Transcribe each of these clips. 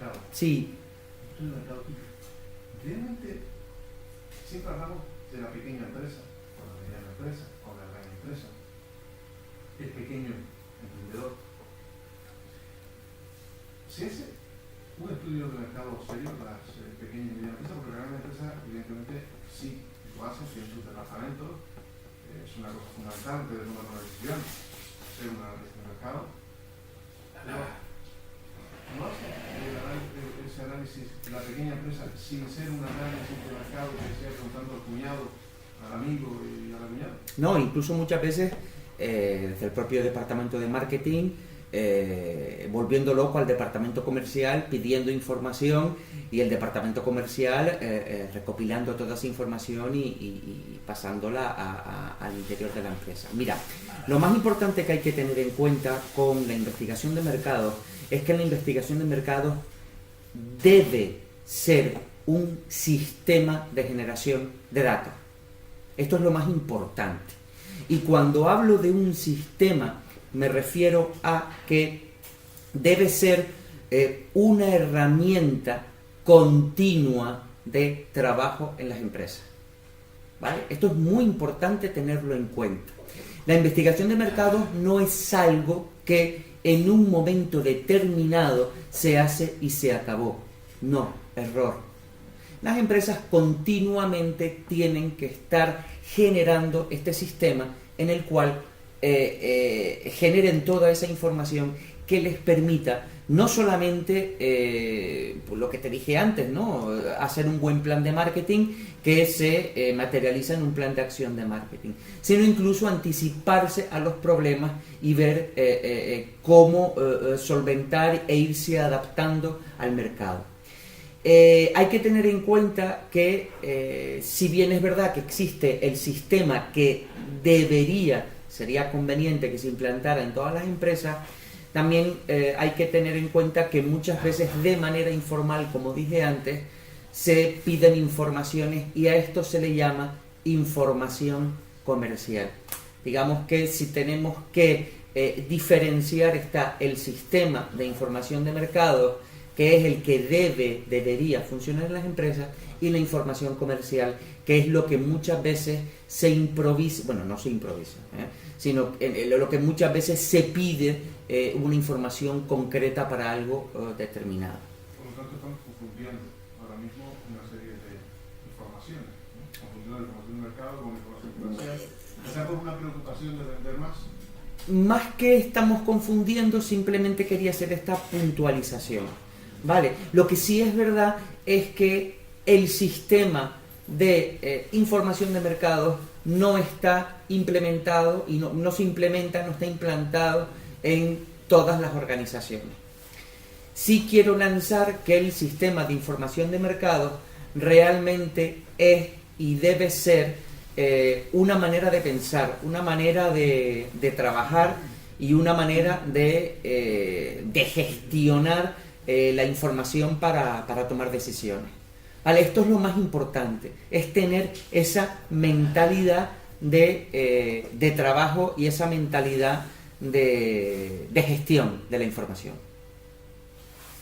mercado. Sí. Estudio de mercado tuyo. Realmente, siempre hablamos de la pequeña empresa, o la mediana empresa, o la gran empresa, el pequeño emprendedor. Si hace un estudio de mercado serio para las pequeñas y medianas empresas, porque la gran empresa, evidentemente, sí lo hacen, tienen sus departamentos, es una cosa fundamental antes de tomar una decisión, hacer un análisis de mercado. No hace ese análisis la pequeña empresa sin ser un análisis de mercado que sea preguntando al cuñado, al amigo y a la cuñada. No, incluso muchas veces desde el propio departamento de marketing, volviendo loco al departamento comercial, pidiendo información y el departamento comercial recopilando toda esa información y pasándola al interior de la empresa. Mira, lo más importante que hay que tener en cuenta con la investigación de mercado es que la investigación de mercado debe ser un sistema de generación de datos. Esto es lo más importante. Y cuando hablo de un sistema, me refiero a que debe ser una herramienta continua de trabajo en las empresas. ¿Vale? Esto es muy importante tenerlo en cuenta. La investigación de mercado no es algo que en un momento determinado se hace y se acabó. No, error. Las empresas continuamente tienen que estar generando este sistema en el cual generen toda esa información que les permita no solamente pues lo que te dije antes, ¿no? Hacer un buen plan de marketing que se materializa en un plan de acción de marketing, sino incluso anticiparse a los problemas y ver cómo solventar e irse adaptando al mercado. Hay que tener en cuenta que si bien es verdad que existe el sistema que sería conveniente que se implantara en todas las empresas, también hay que tener en cuenta que muchas veces de manera informal, como dije antes, se piden informaciones y a esto se le llama información comercial. Digamos que si tenemos que diferenciar está el sistema de información de mercado, que es el que debería funcionar en las empresas, y la información comercial, que es lo que muchas veces se improvisa, bueno, no se improvisa, sino lo que muchas veces se pide una información concreta para algo determinado. Por lo tanto, estamos confundiendo ahora mismo una serie de informaciones, ¿no? Confundiendo la información de mercado con la información comercial, quizá por una preocupación de vender más. Más que estamos confundiendo, simplemente quería hacer esta puntualización. Vale, lo que sí es verdad es que el sistema de información de mercados no está implementado y no se implementa, no está implantado en todas las organizaciones. Sí quiero lanzar que el sistema de información de mercados realmente es y debe ser una manera de pensar, una manera de trabajar y una manera de gestionar la información para tomar decisiones. ¿Vale? Esto es lo más importante, es tener esa mentalidad de trabajo y esa mentalidad de gestión de la información.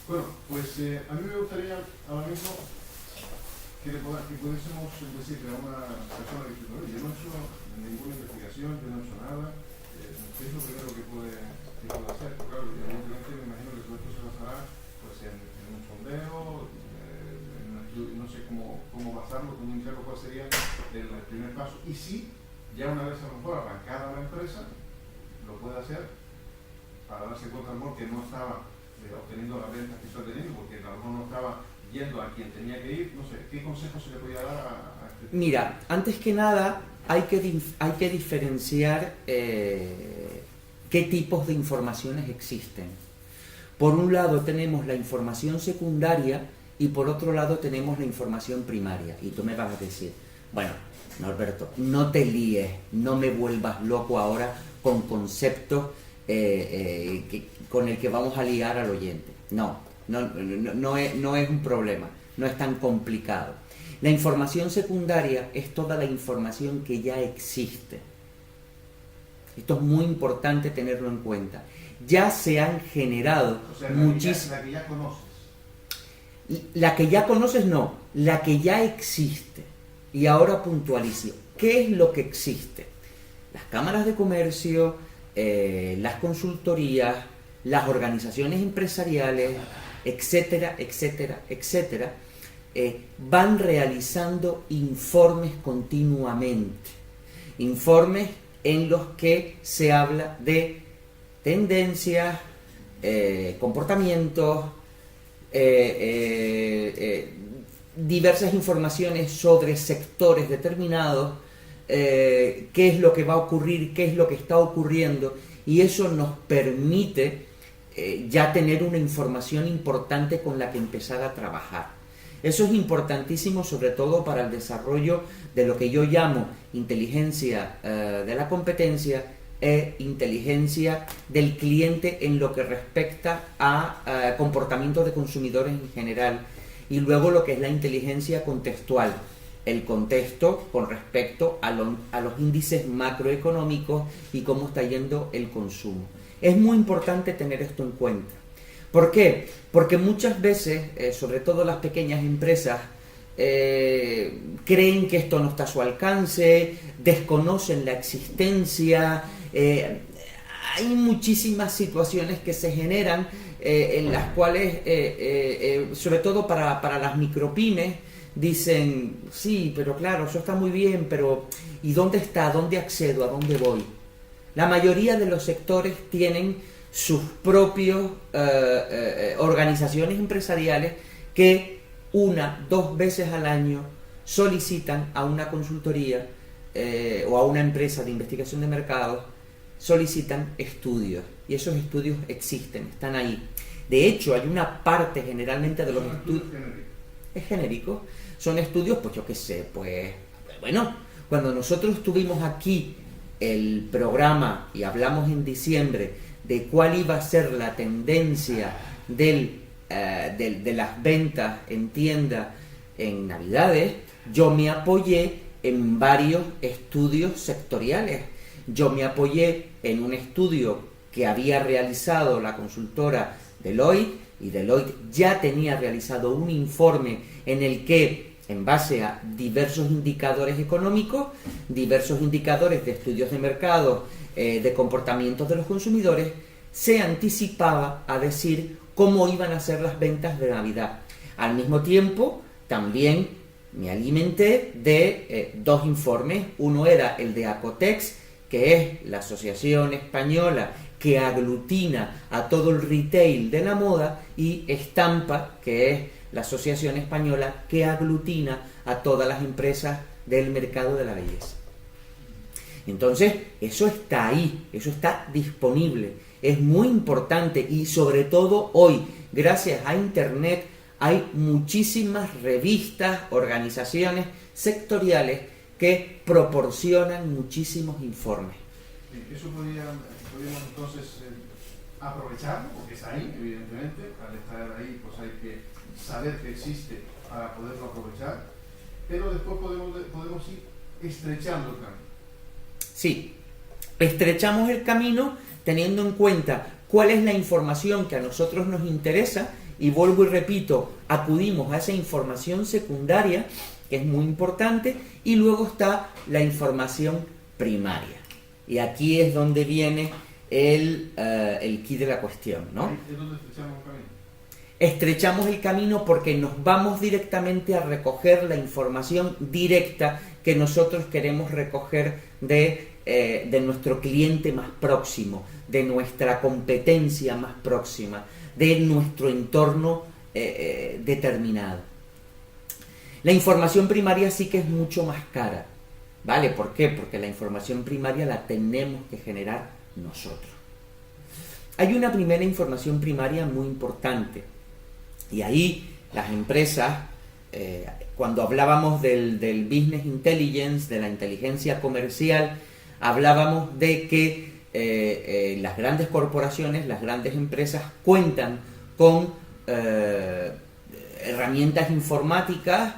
Bueno, pues a mí me gustaría ahora mismo que pudiésemos decirle a una persona que dice, no, yo no he hecho ninguna investigación, yo no he hecho nada, ¿qué es lo primero que puede hacer? Pues claro, evidentemente me imagino que todo esto se basará pues, en un sondeo, en un estudio, no sé cómo basarlo, cómo iniciarlo, cuál sería el primer paso. Y si ya una vez a lo mejor arrancada la empresa, lo puede hacer para darse cuenta a lo mejor que no estaba obteniendo las ventas que está teniendo, porque a lo mejor no estaba yendo a quien tenía que ir. No sé, ¿qué consejos se le podía dar a este? Mira, antes que nada hay que diferenciar qué tipos de informaciones existen. Por un lado tenemos la información secundaria y por otro lado tenemos la información primaria. Y tú me vas a decir, bueno, Norberto, no te líes, no me vuelvas loco ahora con conceptos con el que vamos a liar al oyente. No es un problema, no es tan complicado. La información secundaria es toda la información que ya existe. Esto es muy importante tenerlo en cuenta. Ya se han generado muchísimas... La que ya conoces. La que ya conoces no, la que ya existe. Y ahora puntualizo. ¿Qué es lo que existe? Las cámaras de comercio, las consultorías, las organizaciones empresariales, etcétera, etcétera, etcétera, van realizando informes continuamente. Informes en los que se habla de tendencias, comportamientos, diversas informaciones sobre sectores determinados, qué es lo que va a ocurrir, qué es lo que está ocurriendo, y eso nos permite ya tener una información importante con la que empezar a trabajar. Eso es importantísimo, sobre todo para el desarrollo de lo que yo llamo inteligencia de la competencia e inteligencia del cliente en lo que respecta a comportamientos de consumidores en general, y luego lo que es la inteligencia contextual, el contexto con respecto a los índices macroeconómicos y cómo está yendo el consumo. Es muy importante tener esto en cuenta. ¿Por qué? Porque muchas veces, sobre todo las pequeñas empresas, creen que esto no está a su alcance, desconocen la existencia. Hay muchísimas situaciones que se generan en las cuales, sobre todo para las micropymes, dicen, sí, pero claro, eso está muy bien, pero ¿y dónde está? ¿A dónde accedo? ¿A dónde voy? La mayoría de los sectores tienen sus propios organizaciones empresariales que 1-2 veces al año solicitan a una consultoría o a una empresa de investigación de mercados, solicitan estudios, y esos estudios existen, están ahí. De hecho, hay una parte generalmente de los estudios... Es genérico. Son estudios, pues yo qué sé, pues... Bueno, cuando nosotros tuvimos aquí el programa y hablamos en diciembre de cuál iba a ser la tendencia de las ventas en tienda en Navidades, yo me apoyé en varios estudios sectoriales. Yo me apoyé en un estudio que había realizado la consultora Deloitte, y Deloitte ya tenía realizado un informe en el que, en base a diversos indicadores económicos, diversos indicadores de estudios de mercado, de comportamientos de los consumidores, se anticipaba a decir cómo iban a ser las ventas de Navidad. Al mismo tiempo, también me alimenté de 2 informes. Uno era el de Acotex, que es la asociación española que aglutina a todo el retail de la moda, y Estampa, que es la asociación española que aglutina a todas las empresas del mercado de la belleza. Entonces, eso está ahí, eso está disponible, es muy importante, y sobre todo hoy, gracias a Internet, hay muchísimas revistas, organizaciones sectoriales que proporcionan muchísimos informes. Eso podríamos entonces aprovecharlo, porque está ahí, evidentemente. Al estar ahí, pues hay que saber que existe para poderlo aprovechar, pero después podemos ir estrechando el camino. Sí, estrechamos el camino teniendo en cuenta cuál es la información que a nosotros nos interesa, y vuelvo y repito, acudimos a esa información secundaria, que es muy importante, y luego está la información primaria. Y aquí es donde viene el quid de la cuestión, ¿no? ¿Es donde estrechamos el camino? Estrechamos el camino porque nos vamos directamente a recoger la información directa que nosotros queremos recoger de nuestro cliente más próximo, de nuestra competencia más próxima, de nuestro entorno determinado. La información primaria sí que es mucho más cara, ¿vale? ¿Por qué? Porque la información primaria la tenemos que generar nosotros. Hay una primera información primaria muy importante, y ahí las empresas, cuando hablábamos del business intelligence, de la inteligencia comercial, hablábamos de que las grandes corporaciones, las grandes empresas cuentan con herramientas informáticas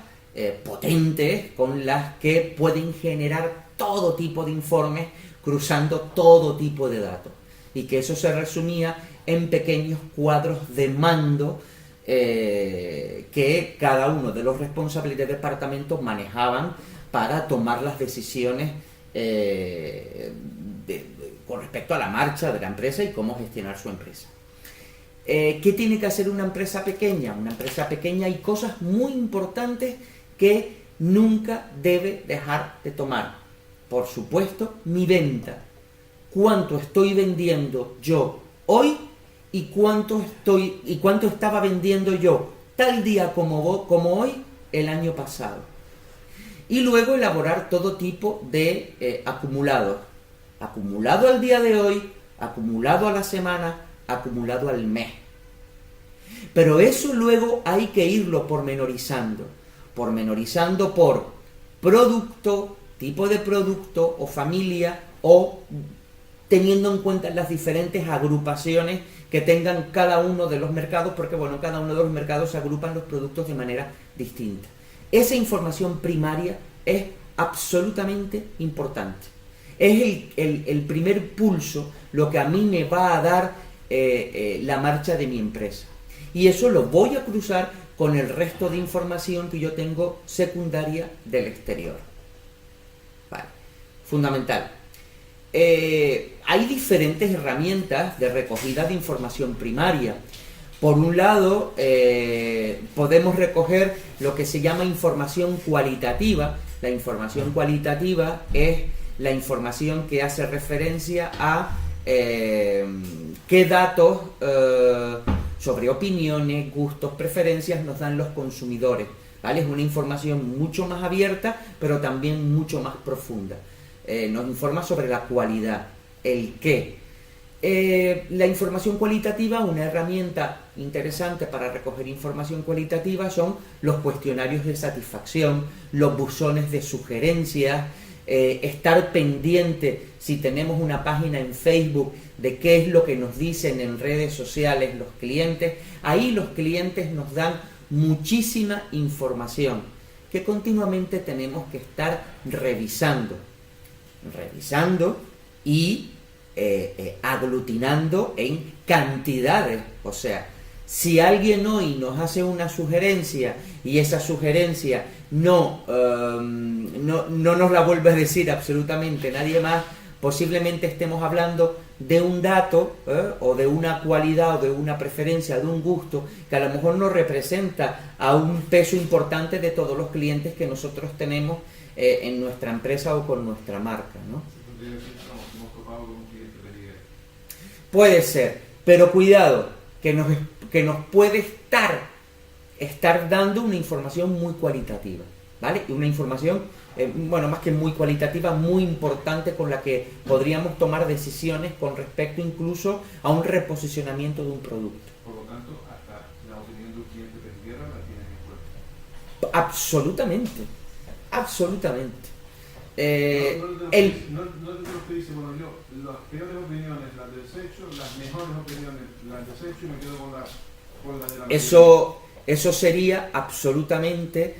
potentes con las que pueden generar todo tipo de informes cruzando todo tipo de datos, y que eso se resumía en pequeños cuadros de mando que cada uno de los responsables de departamentos manejaban para tomar las decisiones con respecto a la marcha de la empresa y cómo gestionar su empresa. ¿Qué tiene que hacer una empresa pequeña? Una empresa pequeña hay cosas muy importantes que nunca debe dejar de tomar. Por supuesto, mi venta. ¿Cuánto estoy vendiendo yo hoy y cuánto estaba vendiendo yo tal día como hoy el año pasado? Y luego elaborar todo tipo de acumulados. Acumulado al día de hoy, acumulado a la semana, acumulado al mes. Pero eso luego hay que irlo pormenorizando por producto, tipo de producto o familia, o teniendo en cuenta las diferentes agrupaciones que tengan cada uno de los mercados, porque bueno, cada uno de los mercados se agrupan los productos de manera distinta. Esa información primaria es absolutamente importante. Es el primer pulso, lo que a mí me va a dar la marcha de mi empresa. Y eso lo voy a cruzar con el resto de información que yo tengo secundaria del exterior. Vale. Fundamental. Hay diferentes herramientas de recogida de información primaria. Por un lado, podemos recoger lo que se llama información cualitativa. La información cualitativa es la información que hace referencia a qué datos sobre opiniones, gustos, preferencias nos dan los consumidores, ¿vale? Es una información mucho más abierta, pero también mucho más profunda. Nos informa sobre la cualidad, el qué. La información cualitativa, una herramienta interesante para recoger información cualitativa son los cuestionarios de satisfacción, los buzones de sugerencias, estar pendiente si tenemos una página en Facebook de qué es lo que nos dicen en redes sociales los clientes. Ahí los clientes nos dan muchísima información que continuamente tenemos que estar revisando y aglutinando en cantidades. O sea, si alguien hoy nos hace una sugerencia y esa sugerencia no nos la vuelve a decir absolutamente nadie más, posiblemente estemos hablando de un dato o de una cualidad o de una preferencia, de un gusto que a lo mejor no representa a un peso importante de todos los clientes que nosotros tenemos en nuestra empresa o con nuestra marca, ¿no? Puede ser, pero cuidado, que nos puede estar dando una información muy cualitativa, ¿vale? Y una información, más que muy cualitativa, muy importante, con la que podríamos tomar decisiones con respecto incluso a un reposicionamiento de un producto. Por lo tanto, hasta la opinión de un cliente que quiera la tienen en cuenta. Absolutamente. No de los que dice, bueno, yo las peores opiniones las desecho, las mejores opiniones las desecho y me quedo con la de la eso sería absolutamente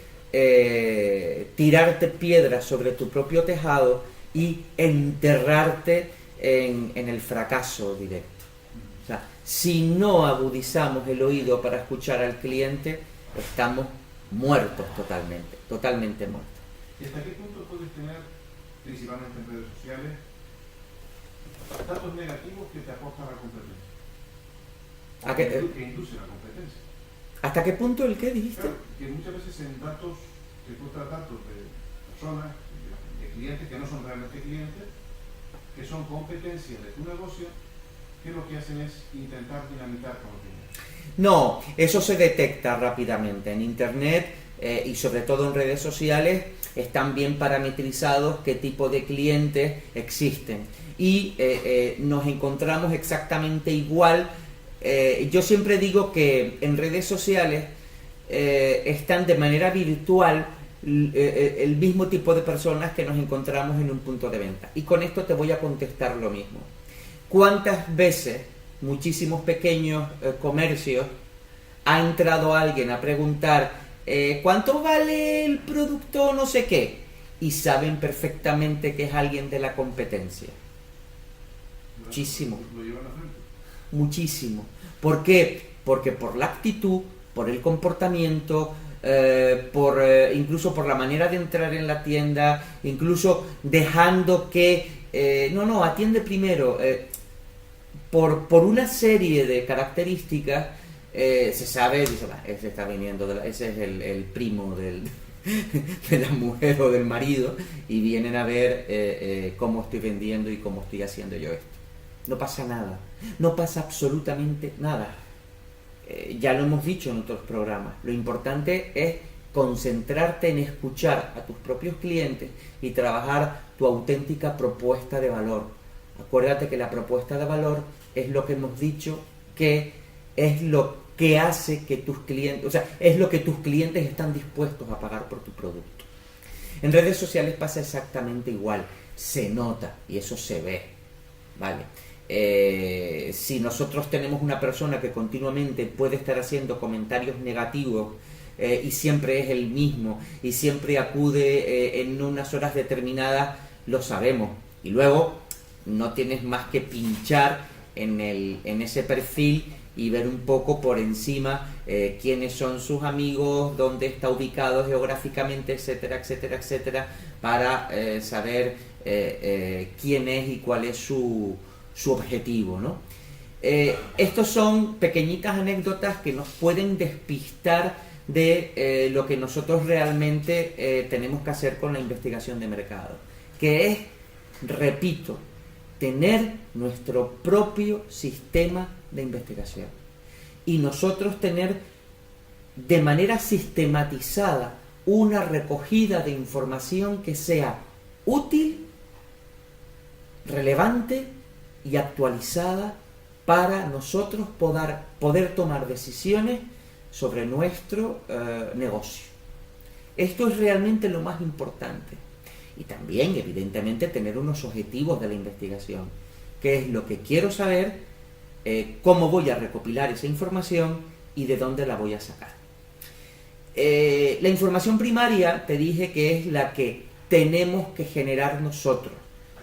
tirarte piedras sobre tu propio tejado y enterrarte en el fracaso directo. O sea, si no agudizamos el oído para escuchar al cliente, estamos muertos totalmente muertos. ¿Y hasta qué punto puedes tener, principalmente en redes sociales, datos negativos que te aportan a la competencia? Que inducen a la competencia. ¿Hasta qué punto el qué dijiste? Claro, que muchas veces en datos, que tú tratas datos de personas, de clientes que no son realmente clientes, que son competencias de tu negocio, que lo que hacen es intentar dinamitar conocimiento. No, eso se detecta rápidamente en Internet y sobre todo en redes sociales. Están bien parametrizados qué tipo de clientes existen y nos encontramos exactamente igual. Yo siempre digo que en redes sociales están de manera virtual el mismo tipo de personas que nos encontramos en un punto de venta, y con esto te voy a contestar lo mismo. ¿Cuántas veces muchísimos pequeños comercios ha entrado alguien a preguntar ¿cuánto vale el producto no sé qué? Y saben perfectamente que es alguien de la competencia. Muchísimo. Muchísimo. ¿Por qué? Porque por la actitud, por el comportamiento, incluso por la manera de entrar en la tienda, incluso dejando que no, atiende primero, por una serie de características. Se sabe, dice, ese está viniendo, ese es el primo de la mujer o del marido, y vienen a ver cómo estoy vendiendo y cómo estoy haciendo yo esto. No pasa nada, no pasa absolutamente nada. Ya lo hemos dicho en otros programas, lo importante es concentrarte en escuchar a tus propios clientes y trabajar tu auténtica propuesta de valor. Acuérdate que la propuesta de valor es lo que hemos dicho que es lo que hace que tus clientes, o sea, es lo que tus clientes están dispuestos a pagar por tu producto. En redes sociales pasa exactamente igual, se nota y eso se ve, ¿vale? Si nosotros tenemos una persona que continuamente puede estar haciendo comentarios negativos y siempre es el mismo y siempre acude en unas horas determinadas, lo sabemos. Y luego no tienes más que pinchar en ese perfil y ver un poco por encima quiénes son sus amigos, dónde está ubicado geográficamente, etcétera, etcétera, etcétera, para saber quién es y cuál es su objetivo, ¿no? Estos son pequeñitas anécdotas que nos pueden despistar de lo que nosotros realmente tenemos que hacer con la investigación de mercado, que es, repito, tener nuestro propio sistema de investigación y nosotros tener de manera sistematizada una recogida de información que sea útil, relevante y actualizada para nosotros poder tomar decisiones sobre nuestro negocio. Esto es realmente lo más importante. Y también, evidentemente, tener unos objetivos de la investigación. ¿Qué es lo que quiero saber? ¿Cómo voy a recopilar esa información? ¿Y de dónde la voy a sacar? La información primaria, te dije que es la que tenemos que generar nosotros.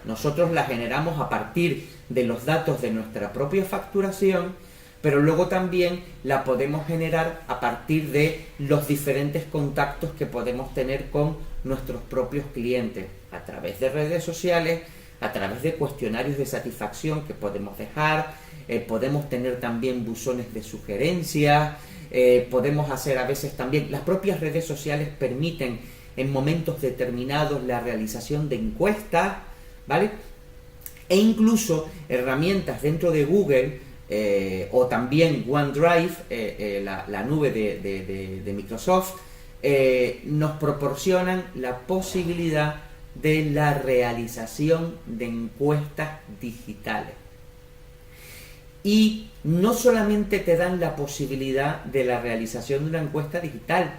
Nosotros la generamos a partir de los datos de nuestra propia facturación, pero luego también la podemos generar a partir de los diferentes contactos que podemos tener con nuestros propios clientes, a través de redes sociales, a través de cuestionarios de satisfacción que podemos dejar, podemos tener también buzones de sugerencias, podemos hacer a veces también, las propias redes sociales permiten en momentos determinados la realización de encuestas, ¿vale? E incluso herramientas dentro de Google, o también OneDrive, la nube de Microsoft, nos proporcionan la posibilidad de la realización de encuestas digitales. Y no solamente te dan la posibilidad de la realización de una encuesta digital,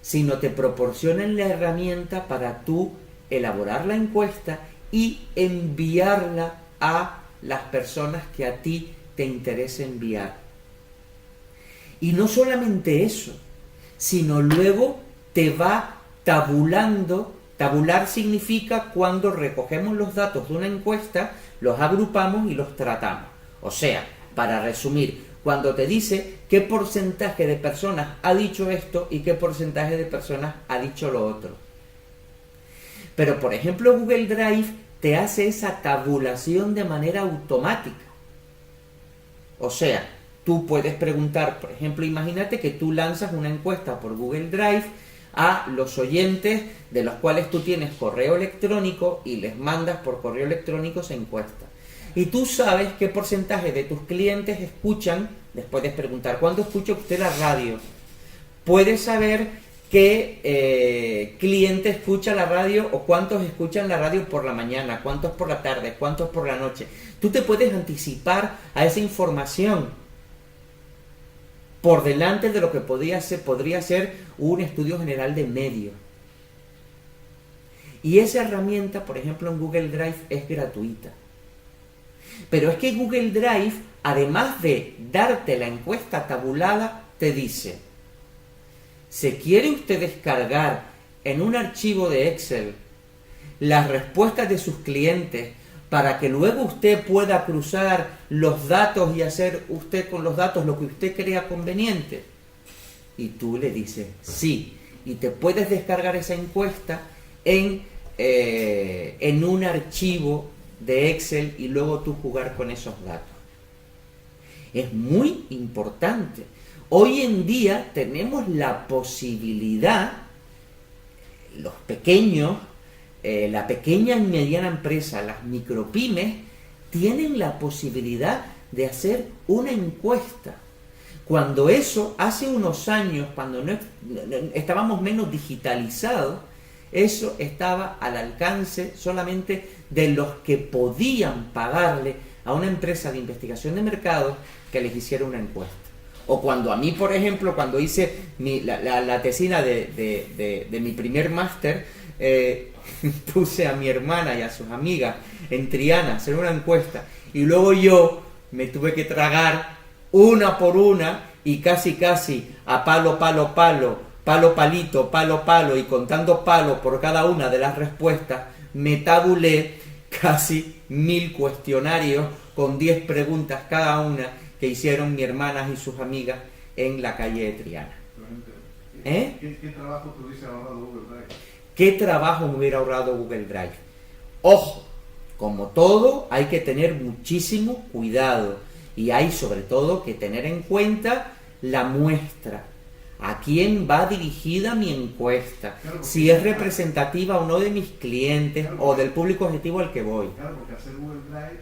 sino te proporcionan la herramienta para tú elaborar la encuesta y enviarla a las personas que a ti te interesa enviar. Y no solamente eso, sino luego te va tabulando. Tabular significa cuando recogemos los datos de una encuesta, los agrupamos y los tratamos. O sea, para resumir, cuando te dice qué porcentaje de personas ha dicho esto y qué porcentaje de personas ha dicho lo otro. Pero, por ejemplo, Google Drive te hace esa tabulación de manera automática. O sea, tú puedes preguntar, por ejemplo, imagínate que tú lanzas una encuesta por Google Drive a los oyentes de los cuales tú tienes correo electrónico y les mandas por correo electrónico esa encuesta. Y tú sabes qué porcentaje de tus clientes escuchan, les puedes preguntar, ¿cuándo escucha usted la radio? Puedes saber qué cliente escucha la radio o cuántos escuchan la radio por la mañana, cuántos por la tarde, cuántos por la noche. Tú te puedes anticipar a esa información por delante de lo que podría ser un estudio general de medios. Y esa herramienta, por ejemplo, en Google Drive es gratuita. Pero es que Google Drive, además de darte la encuesta tabulada, te dice: ¿se quiere usted descargar en un archivo de Excel las respuestas de sus clientes para que luego usted pueda cruzar los datos y hacer usted con los datos lo que usted crea conveniente? y tú le dices sí. Y te puedes descargar esa encuesta en un archivo de Excel y luego tú jugar con esos datos. Es muy importante. Hoy en día tenemos la posibilidad, los pequeños, la pequeña y mediana empresa, las micropymes, tienen la posibilidad de hacer una encuesta. Cuando eso, hace unos años, cuando no estábamos menos digitalizados, eso estaba al alcance solamente de los que podían pagarle a una empresa de investigación de mercados que les hiciera una encuesta. O cuando a mí, por ejemplo, cuando hice la tesina de mi primer máster, puse a mi hermana y a sus amigas en Triana a hacer una encuesta, y luego yo me tuve que tragar una por una y casi a palo, palito, palo, y contando palo por cada una de las respuestas, me tabulé casi 1000 cuestionarios con 10 preguntas cada una que hicieron mi hermana y sus amigas en la calle de Triana. ¿Qué trabajo te hubiese ahorrado Google Drive? ¿Qué trabajo me hubiera ahorrado Google Drive? Ojo, como todo, hay que tener muchísimo cuidado y hay sobre todo que tener en cuenta la muestra. ¿A quién va dirigida mi encuesta? Claro, si es representativa o no de mis clientes, claro, o del público objetivo al que voy. Claro, porque hacer Google Drive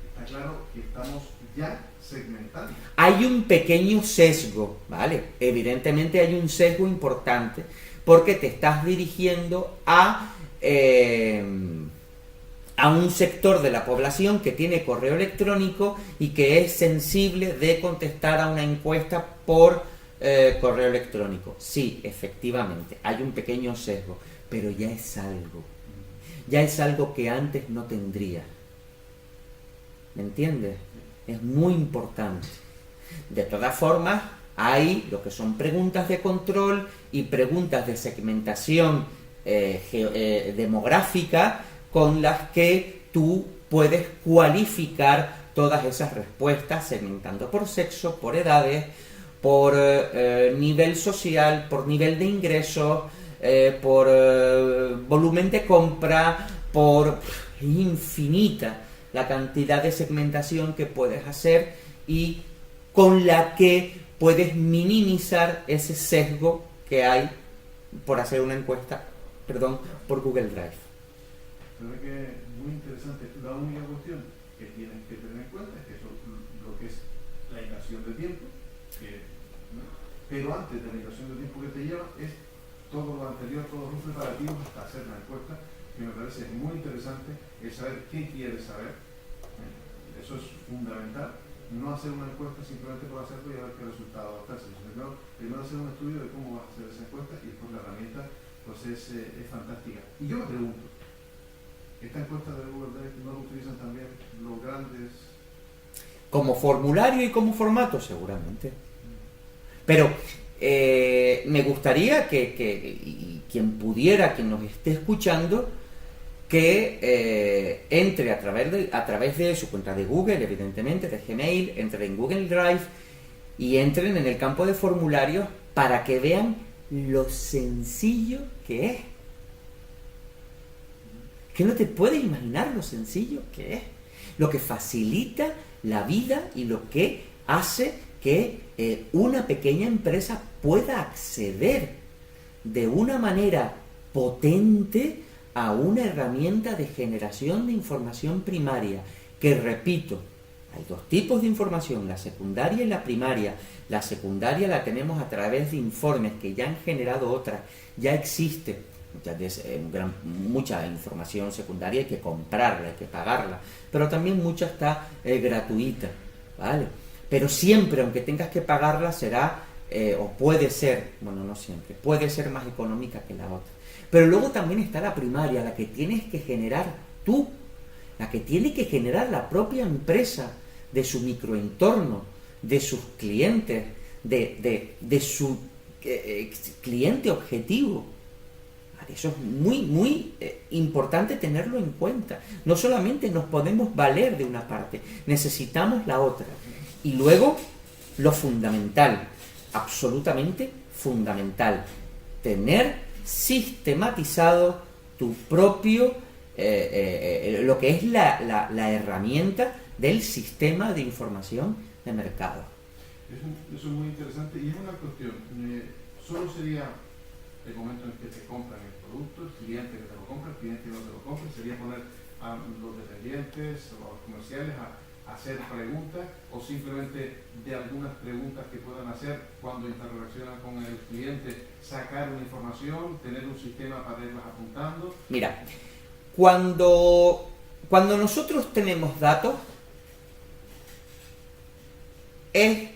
está claro que estamos ya segmentando. Hay un pequeño sesgo, ¿vale? Evidentemente hay un sesgo importante porque te estás dirigiendo a un sector de la población que tiene correo electrónico y que es sensible de contestar a una encuesta por correo electrónico. Sí, efectivamente, hay un pequeño sesgo, pero ya es algo que antes no tendría. ¿Me entiendes? Es muy importante. De todas formas, hay lo que son preguntas de control y preguntas de segmentación demográfica con las que tú puedes cualificar todas esas respuestas segmentando por sexo, por edades, por nivel social, por nivel de ingresos, por volumen de compra, por infinita la cantidad de segmentación que puedes hacer y con la que puedes minimizar ese sesgo que hay por hacer una encuesta, por Google Drive. Pero es que es muy interesante. La única cuestión que tienes que tener en cuenta es que eso, lo que es la inversión de tiempo, ¿no? Pero antes de la inversión de tiempo que te lleva es todo lo anterior, todos los preparativos hasta hacer la encuesta, que me parece muy interesante, es saber qué quieres saber. Eso es fundamental. No hacer una encuesta simplemente por hacerlo y a ver qué resultado ofrece. Primero hacer un estudio de cómo va a hacer esa encuesta y después la herramienta pues es fantástica. Y yo me pregunto, ¿esta encuesta de Google Drive no lo utilizan también los grandes? Como formulario y como formato, seguramente. Pero me gustaría que quien pudiera, quien nos esté escuchando, que entre a través de su cuenta de Google, evidentemente, de Gmail, entre en Google Drive y entren en el campo de formularios para que vean lo sencillo que es. Que no te puedes imaginar lo sencillo que es, lo que facilita la vida y lo que hace que una pequeña empresa pueda acceder de una manera potente a una herramienta de generación de información primaria, que repito, hay dos tipos de información, la secundaria y la primaria. La secundaria la tenemos a través de informes que ya han generado otras, ya existe. Mucha información secundaria hay que comprarla, hay que pagarla, pero también mucha está gratuita, ¿vale? Pero siempre, aunque tengas que pagarla, será, o puede ser, bueno, no siempre, puede ser más económica que la otra. Pero luego también está la primaria, la que tienes que generar tú, la que tiene que generar la propia empresa, de su microentorno, de sus clientes, de su cliente objetivo. Eso es muy importante tenerlo en cuenta. No solamente nos podemos valer de una parte, necesitamos la otra. Y luego, lo fundamental, absolutamente fundamental, tener sistematizado tu propio, lo que es la herramienta del sistema de información de mercado. Eso es muy interesante y es una cuestión, solo sería el momento en que te compran el producto, el cliente que te lo compra, el cliente que no te lo compra, sería poner a los dependientes, a los comerciales a hacer preguntas o simplemente de algunas preguntas que puedan hacer cuando interrelacionan con el cliente, sacar una información, tener un sistema para irlas apuntando. Mira, cuando nosotros tenemos datos, es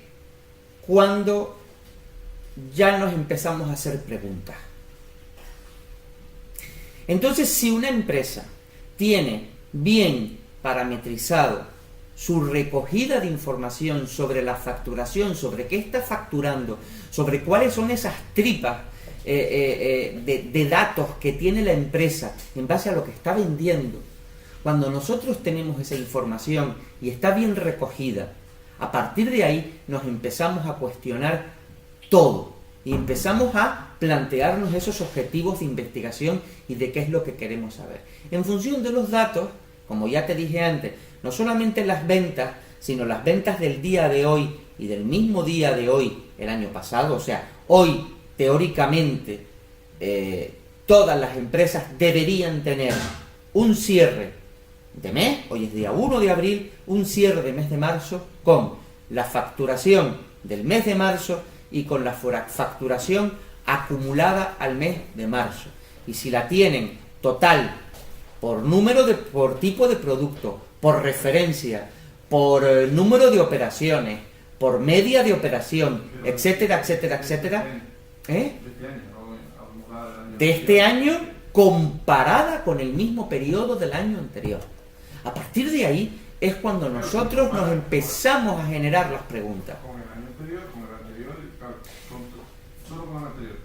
cuando ya nos empezamos a hacer preguntas. Entonces, si una empresa tiene bien parametrizado su recogida de información sobre la facturación, sobre qué está facturando, sobre cuáles son esas tripas de datos que tiene la empresa en base a lo que está vendiendo, cuando nosotros tenemos esa información y está bien recogida, a partir de ahí nos empezamos a cuestionar todo y empezamos a plantearnos esos objetivos de investigación y de qué es lo que queremos saber. En función de los datos, como ya te dije antes, no solamente las ventas, sino las ventas del día de hoy y del mismo día de hoy el año pasado, o sea, hoy teóricamente todas las empresas deberían tener un cierre de mes, hoy es día 1 de abril, un cierre de mes de marzo con la facturación del mes de marzo y con la facturación acumulada al mes de marzo. Y si la tienen total por por tipo de producto, por referencia, por número de operaciones, por media de operación, etcétera, etcétera, etcétera, de este año comparada con el mismo periodo del año anterior. A partir de ahí es cuando nosotros nos empezamos a generar las preguntas. Con el año anterior, solo con el anterior.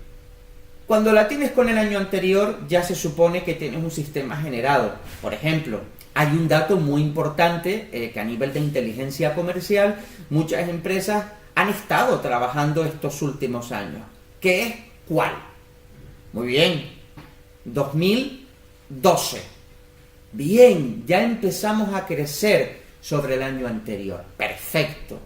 Cuando la tienes con el año anterior, ya se supone que tienes un sistema generado. Por ejemplo, hay un dato muy importante que a nivel de inteligencia comercial muchas empresas han estado trabajando estos últimos años. ¿Qué es? ¿Cuál? Muy bien, 2012. Bien, ya empezamos a crecer sobre el año anterior. Perfecto.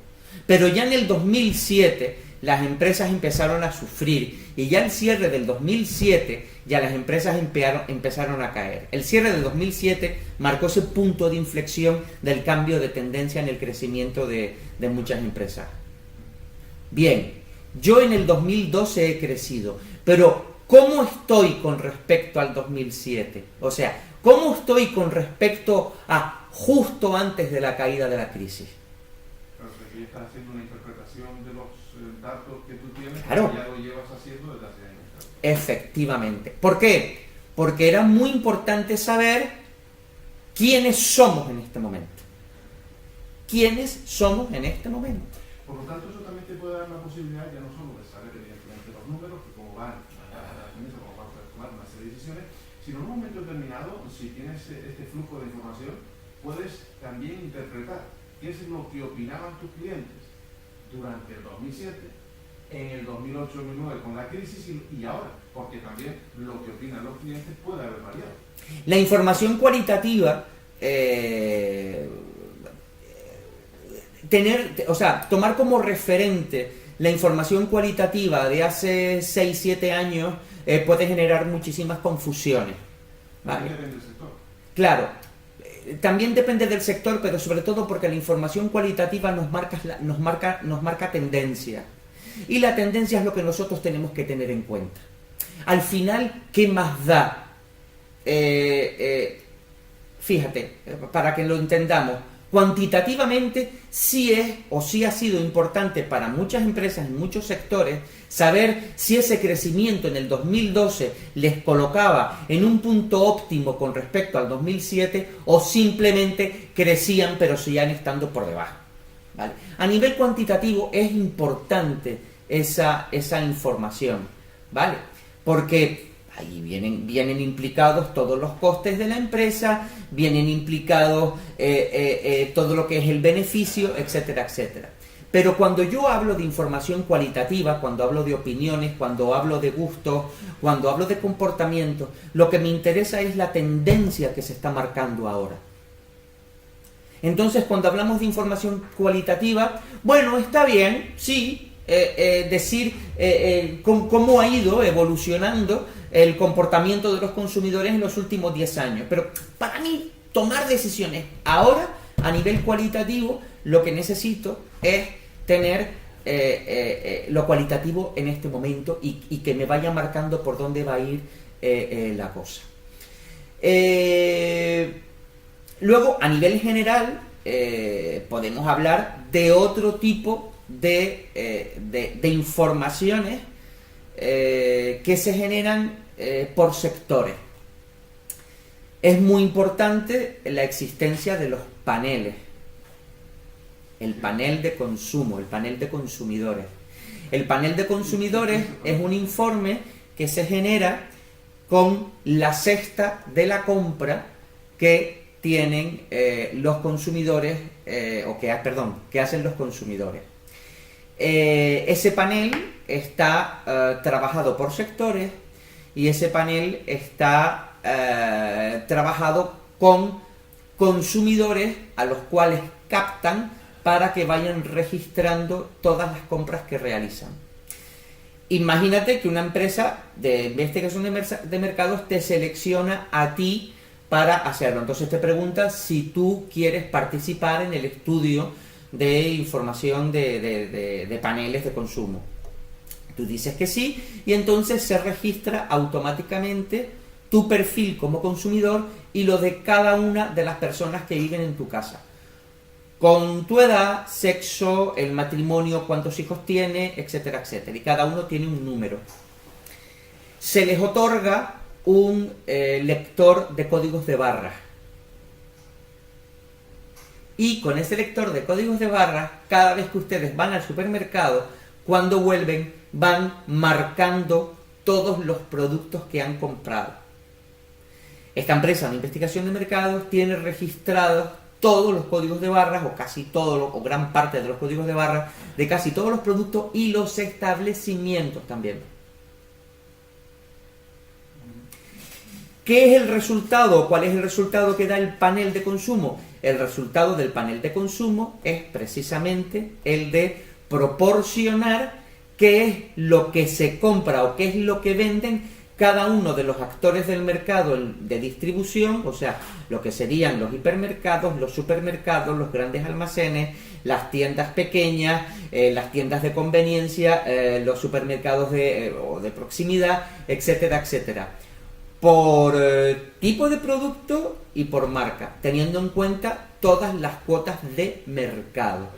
Pero ya en el 2007 las empresas empezaron a sufrir y ya el cierre del 2007 ya las empresas empezaron a caer. El cierre del 2007 marcó ese punto de inflexión del cambio de tendencia en el crecimiento de muchas empresas. Bien, yo en el 2012 he crecido, pero ¿cómo estoy con respecto al 2007? O sea, ¿cómo estoy con respecto a justo antes de la caída de la crisis? Claro, aquí estás haciendo una interpretación de los datos que tú tienes, claro, que ya lo llevas haciendo desde hace años. Claro. Efectivamente. ¿Por qué? Porque era muy importante saber quiénes somos en este momento. ¿Quiénes somos en este momento? Por lo tanto, eso también te puede dar la posibilidad ya no solo de saber evidentemente los números, que cómo van a cómo vas a tomar una serie de decisiones, sino en un momento determinado, si tienes este flujo de información, puedes también interpretar qué es lo que opinaban tus clientes durante el 2007, en el 2008-2009 con la crisis y ahora, porque también lo que opinan los clientes puede haber variado. La información cualitativa, tomar como referente la información cualitativa de hace 6-7 años puede generar muchísimas confusiones. ¿Vale? Depende del sector. Claro, también depende del sector, pero sobre todo porque la información cualitativa nos marca tendencia. Y la tendencia es lo que nosotros tenemos que tener en cuenta. Al final, ¿qué más da? Fíjate, para que lo entendamos, cuantitativamente sí es o sí ha sido importante para muchas empresas en muchos sectores saber si ese crecimiento en el 2012 les colocaba en un punto óptimo con respecto al 2007 o simplemente crecían pero seguían estando por debajo. ¿Vale? A nivel cuantitativo es importante esa información, ¿vale? Porque ahí vienen implicados todos los costes de la empresa, vienen implicados todo lo que es el beneficio, etcétera, etcétera. Pero cuando yo hablo de información cualitativa, cuando hablo de opiniones, cuando hablo de gustos, cuando hablo de comportamiento, lo que me interesa es la tendencia que se está marcando ahora. Entonces, cuando hablamos de información cualitativa, bueno, está bien, sí, decir cómo ha ido evolucionando el comportamiento de los consumidores en los últimos 10 años. Pero para mí, tomar decisiones ahora, a nivel cualitativo, lo que necesito es tener lo cualitativo en este momento y que me vaya marcando por dónde va a ir la cosa. Luego, a nivel general, podemos hablar de otro tipo de informaciones que se generan por sectores. Es muy importante la existencia de los paneles. El panel de consumo, el panel de consumidores. El panel de consumidores es un informe que se genera con la cesta de la compra que tienen los consumidores, que hacen los consumidores. Ese panel está trabajado por sectores y ese panel está trabajado con consumidores a los cuales captan para que vayan registrando todas las compras que realizan. Imagínate que una empresa de investigación de mercados te selecciona a ti para hacerlo. Entonces te pregunta si tú quieres participar en el estudio de información de paneles de consumo. Tú dices que sí y entonces se registra automáticamente tu perfil como consumidor y lo de cada una de las personas que viven en tu casa. Con tu edad, sexo, el matrimonio, cuántos hijos tiene, etcétera, etcétera. Y cada uno tiene un número. Se les otorga un lector de códigos de barras. Y con ese lector de códigos de barras, cada vez que ustedes van al supermercado, cuando vuelven, van marcando todos los productos que han comprado. Esta empresa de investigación de mercados tiene registrados todos los códigos de barras, o casi todos, o gran parte de los códigos de barras, de casi todos los productos y los establecimientos también. ¿Qué es el resultado? ¿Cuál es el resultado que da el panel de consumo? El resultado del panel de consumo es precisamente el de proporcionar qué es lo que se compra o qué es lo que venden cada uno de los actores del mercado de distribución, o sea, lo que serían los hipermercados, los supermercados, los grandes almacenes, las tiendas pequeñas, las tiendas de conveniencia, los supermercados de proximidad, etcétera, etcétera. Por tipo de producto y por marca, teniendo en cuenta todas las cuotas de mercado.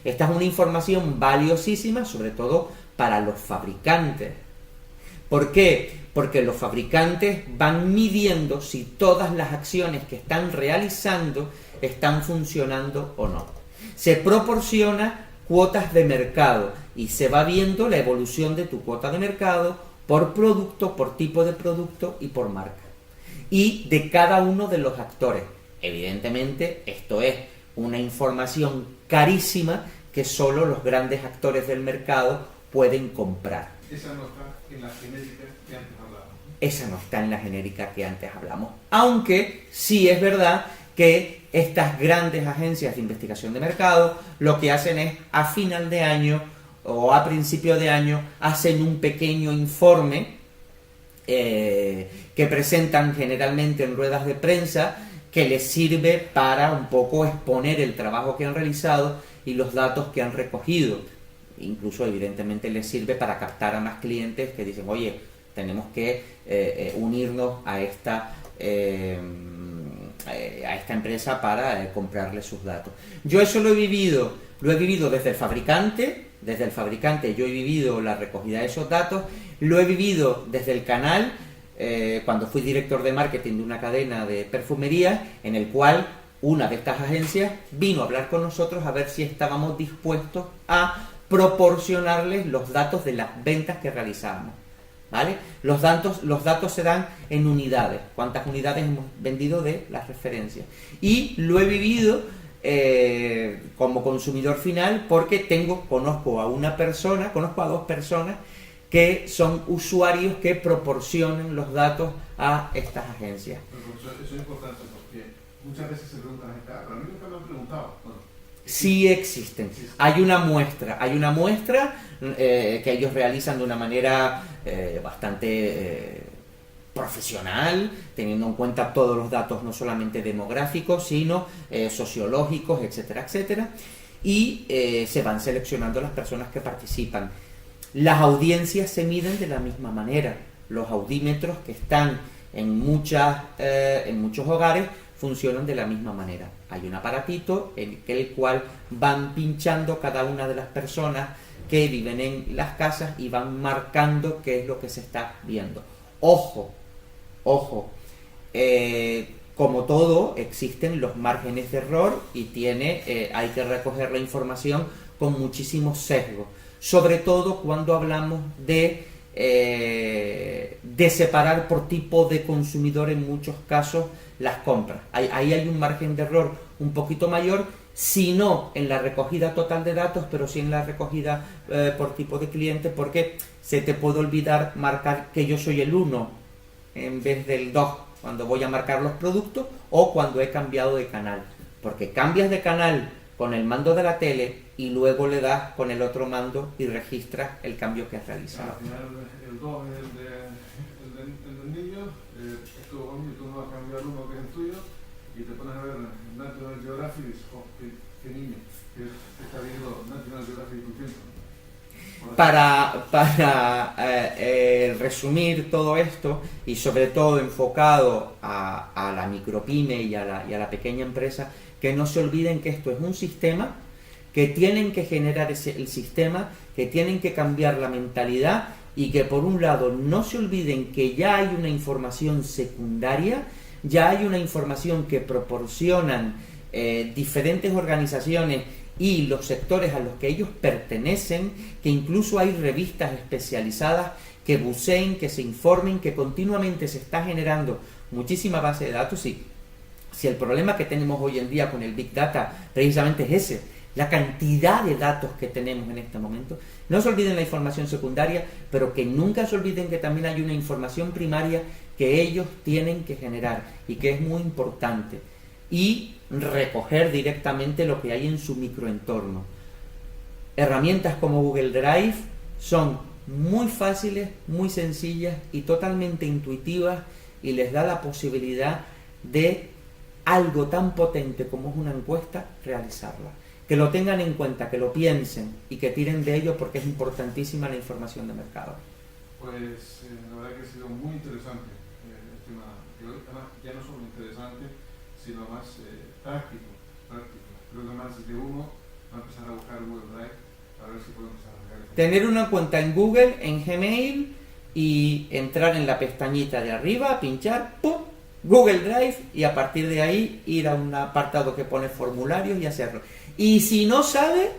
Esta es una información valiosísima, sobre todo para los fabricantes. ¿Por qué? Porque los fabricantes van midiendo si todas las acciones que están realizando están funcionando o no. Se proporciona cuotas de mercado y se va viendo la evolución de tu cuota de mercado por producto, por tipo de producto y por marca. Y de cada uno de los actores. Evidentemente, esto es una información carísima que solo los grandes actores del mercado pueden comprar. Esa no está en la genérica que antes hablábamos. Esa no está en la genérica que antes hablamos. Aunque sí es verdad que estas grandes agencias de investigación de mercado lo que hacen es a final de año o a principio de año hacen un pequeño informe que presentan generalmente en ruedas de prensa que les sirve para un poco exponer el trabajo que han realizado y los datos que han recogido. Incluso evidentemente les sirve para captar a más clientes que dicen, oye, tenemos que unirnos a esta empresa para comprarle sus datos. Yo eso lo he vivido desde el fabricante yo he vivido la recogida de esos datos, lo he vivido desde el canal, cuando fui director de marketing de una cadena de perfumería, en el cual una de estas agencias vino a hablar con nosotros a ver si estábamos dispuestos a proporcionarles los datos de las ventas que realizábamos, ¿vale? Los datos se dan en unidades, cuántas unidades hemos vendido de las referencias. Y lo he vivido como consumidor final, porque conozco a dos personas que son usuarios que proporcionan los datos a estas agencias. Eso es importante porque muchas veces se preguntan a la gente, pero a mí nunca me han preguntado. Bueno, sí existen. Hay una muestra que ellos realizan de una manera bastante profesional, teniendo en cuenta todos los datos no solamente demográficos, sino sociológicos, etcétera, etcétera, y se van seleccionando las personas que participan. Las audiencias se miden de la misma manera. Los audímetros que están en muchos hogares funcionan de la misma manera. Hay un aparatito en el cual van pinchando cada una de las personas que viven en las casas y van marcando qué es lo que se está viendo. Ojo, como todo, existen los márgenes de error y hay que recoger la información con muchísimos sesgos, sobre todo cuando hablamos de separar por tipo de consumidor en muchos casos las compras. Ahí hay un margen de error un poquito mayor, si no en la recogida total de datos, pero sí en la recogida por tipo de cliente, porque se te puede olvidar marcar que yo soy el 1 en vez del 2 cuando voy a marcar los productos o cuando he cambiado de canal, porque cambias de canal con el mando de la tele y luego le das con el otro mando y registras el cambio que has realizado. Al final el 2 es el del niño, esto tú no vas a cambiar el 1 que es el tuyo y te pones a ver National Geographic y dices, oh, qué niño, que está viendo National Geographic tu tiempo. Para resumir todo esto y sobre todo enfocado a la micropyme y a la pequeña empresa, que no se olviden que esto es un sistema, que tienen que generar el sistema, que tienen que cambiar la mentalidad y que por un lado no se olviden que ya hay una información secundaria, ya hay una información que proporcionan diferentes organizaciones y los sectores a los que ellos pertenecen, que incluso hay revistas especializadas que buceen, que se informen, que continuamente se está generando muchísima base de datos. Si el problema que tenemos hoy en día con el Big Data precisamente es ese, la cantidad de datos que tenemos en este momento, no se olviden la información secundaria, pero que nunca se olviden que también hay una información primaria que ellos tienen que generar y que es muy importante, y recoger directamente lo que hay en su microentorno. Herramientas como Google Drive son muy fáciles, muy sencillas y totalmente intuitivas, y les da la posibilidad de algo tan potente como es una encuesta, realizarla. Que lo tengan en cuenta, que lo piensen y que tiren de ello, porque es importantísima la información de mercado. Pues la verdad que ha sido muy interesante el tema de hoy, además ya no solo interesante, sino más práctico. Creo que más de uno va a empezar a buscar Google Drive para ver si puede empezar a regar. Tener una cuenta en Google, en Gmail, y entrar en la pestañita de arriba, pinchar, ¡pum!, Google Drive, y a partir de ahí ir a un apartado que pone formularios y hacerlo. Y si no sabe,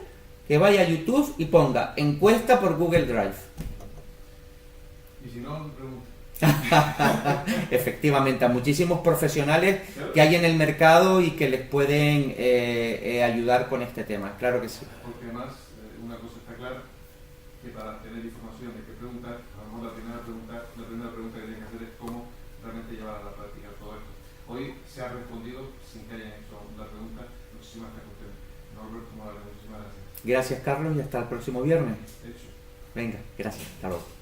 que vaya a YouTube y ponga encuesta por Google Drive. Y si no, pregunta. Efectivamente, a muchísimos profesionales que hay en el mercado y que les pueden ayudar con este tema, claro que sí. Porque además, una cosa está clara, que para tener información hay que preguntar. A lo mejor la primera pregunta que tienes que hacer es cómo realmente llevar a la práctica todo esto. Hoy se ha respondido sin que hayan hecho la pregunta. Muchísimas gracias a ustedes. Norbert, muchísimas gracias. Gracias, Carlos, y hasta el próximo viernes. Hecho. Venga, gracias, hasta luego.